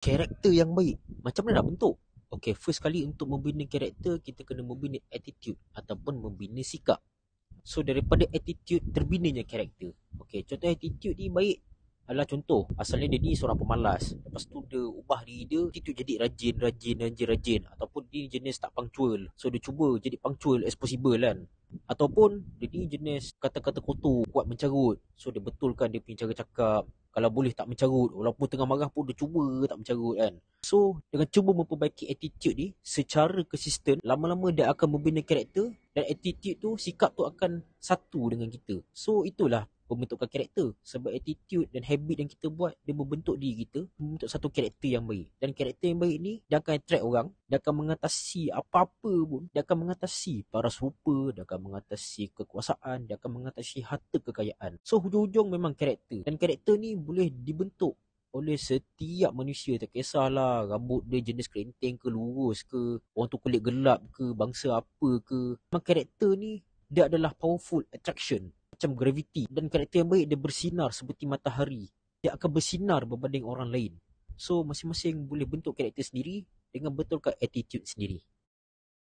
Karakter yang baik, macam mana nak bentuk? Okay, first kali untuk membina karakter, kita kena membina attitude ataupun membina sikap. So daripada attitude terbinanya karakter. Okay, contoh attitude ni baik adalah contoh asalnya dia ni seorang pemalas, lepas tu dia ubah diri dia, attitude jadi rajin ataupun dia jenis tak punctual, so dia cuba jadi punctual as possible kan. Ataupun dia ni jenis kata-kata kotor, kuat mencarut, so dia betulkan dia punya cara cakap, kalau boleh tak mencarut, walaupun tengah marah pun dia cuba tak mencarut kan. So dengan cuba memperbaiki attitude ni secara konsisten, lama-lama dia akan membina karakter, dan attitude tu, sikap tu akan satu dengan kita. So itulah pembentukan karakter. Sebab attitude dan habit yang kita buat, dia membentuk diri kita, membentuk satu karakter yang baik. Dan karakter yang baik ni, dia akan attract orang, dia akan mengatasi apa-apa pun, dia akan mengatasi paras rupa, dia akan mengatasi kekuasaan, dia akan mengatasi harta kekayaan. So hujung-hujung memang karakter. Dan karakter ni boleh dibentuk oleh setiap manusia, tak kisahlah rambut dia jenis kerenteng ke lurus ke, orang tu kulit gelap ke, bangsa apa ke. Memang karakter ni dia adalah powerful attraction macam gravity, dan karakter yang baik dia bersinar seperti matahari, dia akan bersinar berbanding orang lain. So masing-masing boleh bentuk karakter sendiri dengan betulkan attitude sendiri.